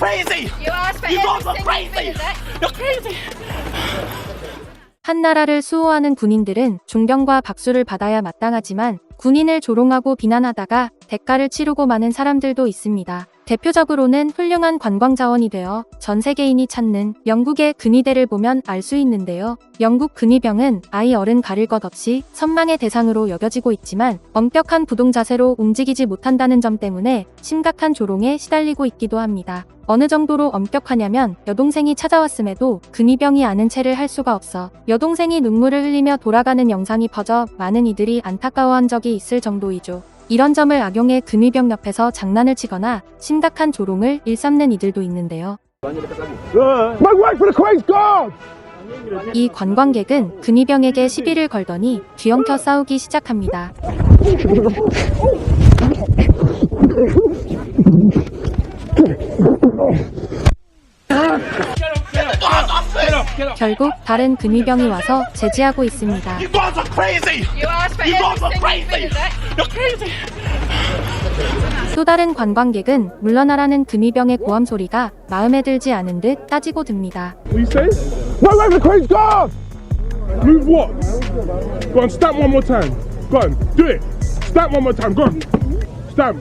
crazy. You asked for You guys are everything crazy. you've been at. You're crazy. 한 나라를 수호하는 군인들은 존경과 박수를 받아야 마땅하지만 군인을 조롱하고 비난하다가 대가를 치르고 마는 사람들도 있습니다. 대표적으로는 훌륭한 관광 자원이 되어 전 세계인이 찾는 영국의 근위대를 보면 알 수 있는데요. 영국 근위병은 아이 어른 가릴 것 없이 선망의 대상으로 여겨지고 있지만 엄격한 부동 자세로 움직이지 못한다는 점 때문에 심각한 조롱에 시달리고 있기도 합니다. 어느 정도로 엄격하냐면 여동생이 찾아왔음에도 근위병이 아는 체를 할 수가 없어 여동생이 눈물을 흘리며 돌아가는 영상이 퍼져 많은 이들이 안타까워한 적이 있을 정도이죠. 이런 점을 악용해 근위병 옆에서 장난을 치거나 심각한 조롱을 일삼는 이들도 있는데요. 이 관광객은 근위병에게 시비를 걸더니 뒤엉켜 싸우기 시작합니다. 결국 다른 근위병이 와서 제지하고 있습니다. You guys are crazy. You asked for You guys are everything you've crazy. been at. You're crazy. 또 다른 관광객은 물러나라는 근위병의 고함 소리가 마음에 들지 않은 듯 따지고 듭니다. What you say? No way for the crazy guard! Move what? Go on, stamp one more time. Go on, do it. Stamp one more time. Go on. Stamp.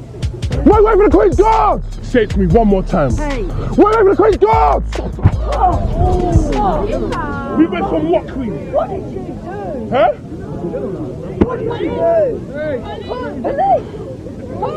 No way for the crazy guard! Say it to me one more time. Hey. No way for the crazy guard! We went from what, Queen? What did you do? Huh? What did you do?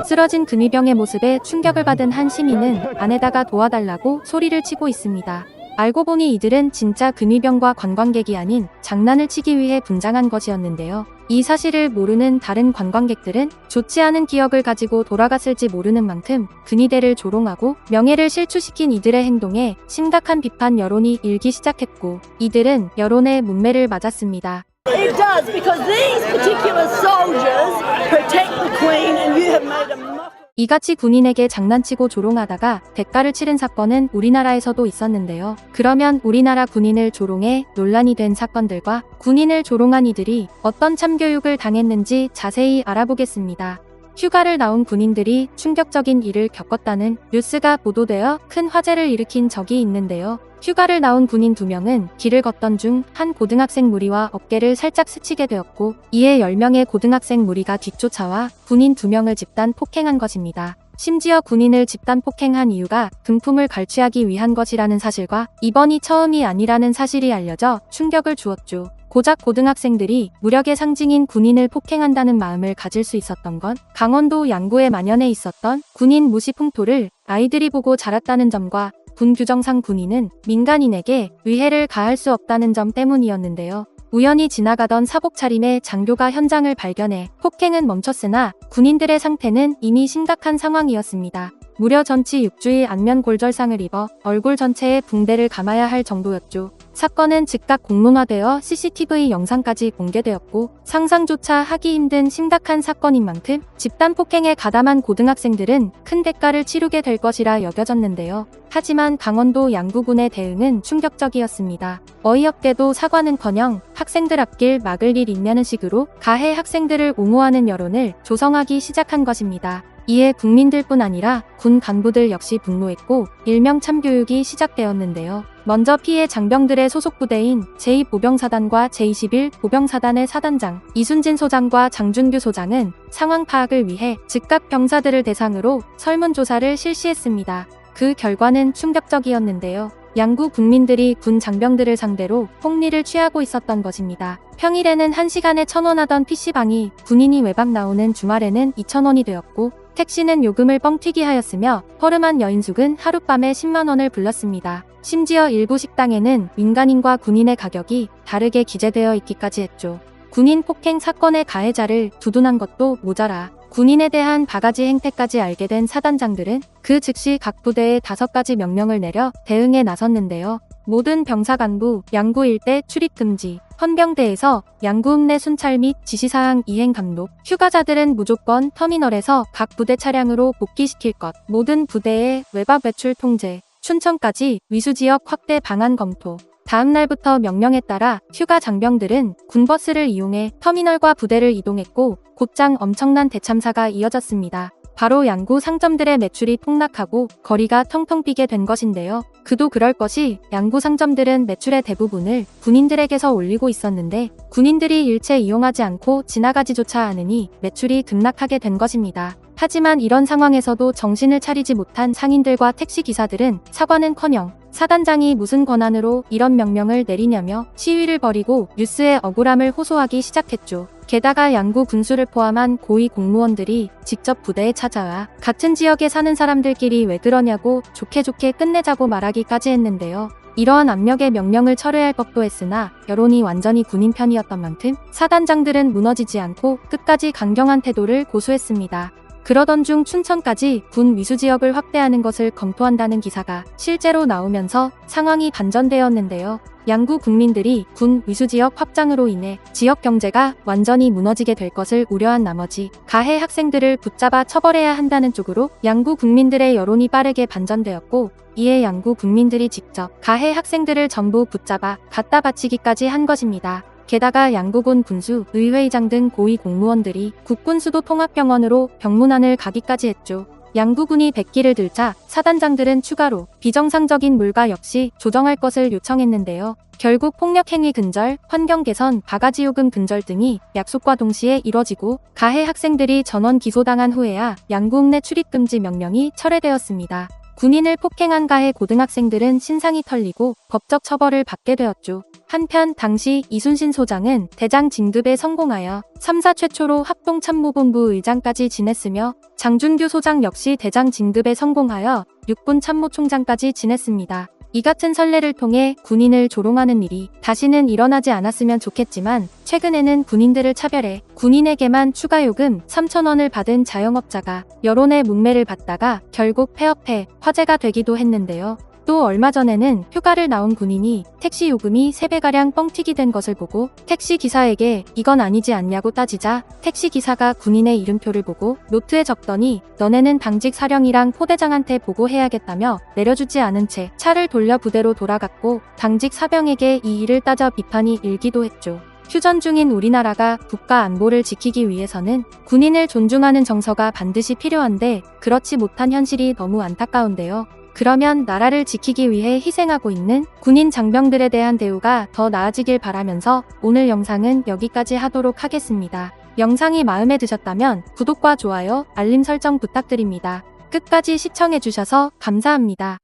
쓰러진 근위병의 모습에 충격을 받은 한 시민은 안에다가 도와달라고 소리를 치고 있습니다. 알고 보니 이들은 진짜 근위병과 관광객이 아닌 장난을 치기 위해 분장한 것이었는데요. 이 사실을 모르는 다른 관광객들은 좋지 않은 기억을 가지고 돌아갔을지 모르는 만큼 근위대를 조롱하고 명예를 실추시킨 이들의 행동에 심각한 비판 여론이 일기 시작했고 이들은 여론의 문매를 맞았습니다. It does, because these particular soldiers protect the Queen and you have made a mock. 이같이 군인에게 장난치고 조롱하다가 대가를 치른 사건은 우리나라에서도 있었는데요. 그러면 우리나라 군인을 조롱해 논란이 된 사건들과 군인을 조롱한 이들이 어떤 참교육을 당했는지 자세히 알아보겠습니다. 휴가를 나온 군인들이 충격적인 일을 겪었다는 뉴스가 보도되어 큰 화제를 일으킨 적이 있는데요. 휴가를 나온 군인 2명은 길을 걷던 중 한 고등학생 무리와 어깨를 살짝 스치게 되었고 이에 10명의 고등학생 무리가 뒤쫓아와 군인 2명을 집단 폭행한 것입니다. 심지어 군인을 집단 폭행한 이유가 금품을 갈취하기 위한 것이라는 사실과 이번이 처음이 아니라는 사실이 알려져 충격을 주었죠. 고작 고등학생들이 무력의 상징인 군인을 폭행한다는 마음을 가질 수 있었던 건 강원도 양구에 만연해 있었던 군인 무시 풍토를 아이들이 보고 자랐다는 점과 군 규정상 군인은 민간인에게 위해를 가할 수 없다는 점 때문이었는데요. 우연히 지나가던 사복 차림의 장교가 현장을 발견해 폭행은 멈췄으나 군인들의 상태는 이미 심각한 상황이었습니다. 무려 전치 6주일 안면 골절상을 입어 얼굴 전체에 붕대를 감아야 할 정도였죠. 사건은 즉각 공론화되어 CCTV 영상까지 공개되었고 상상조차 하기 힘든 심각한 사건인 만큼 집단 폭행에 가담한 고등학생들은 큰 대가를 치르게 될 것이라 여겨졌는데요. 하지만 강원도 양구군의 대응은 충격적이었습니다. 어이없게도 사과는커녕 학생들 앞길 막을 일 있냐는 식으로 가해 학생들을 옹호하는 여론을 조성하기 시작한 것입니다. 이에 국민들뿐 아니라 군 간부들 역시 분노했고 일명 참교육이 시작되었는데요. 먼저 피해 장병들의 소속 부대인 제2보병사단과 제21 보병사단의 사단장 이순진 소장과 장준규 소장은 상황 파악을 위해 즉각 병사들을 대상으로 설문조사를 실시했습니다. 그 결과는 충격적이었는데요. 양구 국민들이 군 장병들을 상대로 폭리를 취하고 있었던 것입니다. 평일에는 1시간에 1,000원 하던 PC방이 군인이 외박 나오는 주말에는 2,000원이 되었고 택시는 요금을 뻥튀기 하였으며 허름한 여인숙은 하룻밤에 10만 원을 불렀습니다. 심지어 일부 식당에는 민간인과 군인의 가격이 다르게 기재되어 있기까지 했죠. 군인 폭행 사건의 가해자를 두둔한 것도 모자라 군인에 대한 바가지 행태까지 알게 된 사단장들은 그 즉시 각 부대에 5가지 명령을 내려 대응에 나섰는데요. 모든 병사 간부, 양구 일대 출입 금지, 헌병대에서 양구읍 내 순찰 및 지시사항 이행 감독, 휴가자들은 무조건 터미널에서 각 부대 차량으로 복귀시킬 것, 모든 부대의 외박 외출 통제, 춘천까지 위수지역 확대 방안 검토. 다음 날부터 명령에 따라 휴가 장병들은 군버스를 이용해 터미널과 부대를 이동했고 곧장 엄청난 대참사가 이어졌습니다. 바로 양구 상점들의 매출이 폭락하고 거리가 텅텅 비게 된 것인데요. 그도 그럴 것이 양구 상점들은 매출의 대부분을 군인들에게서 올리고 있었는데 군인들이 일체 이용하지 않고 지나가지조차 않으니 매출이 급락하게 된 것입니다. 하지만 이런 상황에서도 정신을 차리지 못한 상인들과 택시기사들은 사과는커녕 사단장이 무슨 권한으로 이런 명령을 내리냐며 시위를 벌이고 뉴스의 억울함을 호소하기 시작했죠. 게다가 양구 군수를 포함한 고위 공무원들이 직접 부대에 찾아와 같은 지역에 사는 사람들끼리 왜 그러냐고 좋게 끝내자고 말하기까지 했는데요. 이러한 압력의 명령을 철회할 법도 했으나 여론이 완전히 군인 편이었던 만큼 사단장들은 무너지지 않고 끝까지 강경한 태도를 고수했습니다. 그러던 중 춘천까지 군 위수지역을 확대하는 것을 검토한다는 기사가 실제로 나오면서 상황이 반전되었는데요. 양구 국민들이 군 위수지역 확장으로 인해 지역 경제가 완전히 무너지게 될 것을 우려한 나머지 가해 학생들을 붙잡아 처벌해야 한다는 쪽으로 양구 국민들의 여론이 빠르게 반전되었고, 이에 양구 국민들이 직접 가해 학생들을 전부 붙잡아 갖다 바치기까지 한 것입니다. 게다가 양구군 군수, 의회의장 등 고위 공무원들이 국군수도통합병원으로 병문안을 가기까지 했죠. 양구군이 백기를 들자 사단장들은 추가로 비정상적인 물가 역시 조정할 것을 요청했는데요. 결국 폭력행위 근절, 환경 개선, 바가지 요금 근절 등이 약속과 동시에 이뤄지고 가해 학생들이 전원 기소당한 후에야 양구읍내 출입금지 명령이 철회되었습니다. 군인을 폭행한 가해 고등학생들은 신상이 털리고 법적 처벌을 받게 되었죠. 한편 당시 이순신 소장은 대장 진급에 성공하여 3사 최초로 합동참모본부 의장까지 지냈으며 장준규 소장 역시 대장 진급에 성공하여 육군 참모총장까지 지냈습니다. 이 같은 선례를 통해 군인을 조롱하는 일이 다시는 일어나지 않았으면 좋겠지만, 최근에는 군인들을 차별해 군인에게만 추가 요금 3,000원을 받은 자영업자가 여론의 문매를 받다가 결국 폐업해 화제가 되기도 했는데요. 또 얼마 전에는 휴가를 나온 군인이 택시 요금이 3배가량 뻥튀기 된 것을 보고 택시기사에게 이건 아니지 않냐고 따지자 택시기사가 군인의 이름표를 보고 노트에 적더니 너네는 당직 사령이랑 포대장한테 보고해야겠다며 내려주지 않은 채 차를 돌려 부대로 돌아갔고, 당직 사병에게 이 일을 따져 비판이 일기도 했죠. 휴전 중인 우리나라가 국가 안보를 지키기 위해서는 군인을 존중하는 정서가 반드시 필요한데 그렇지 못한 현실이 너무 안타까운데요. 그러면 나라를 지키기 위해 희생하고 있는 군인 장병들에 대한 대우가 더 나아지길 바라면서 오늘 영상은 여기까지 하도록 하겠습니다. 영상이 마음에 드셨다면 구독과 좋아요, 알림 설정 부탁드립니다. 끝까지 시청해주셔서 감사합니다.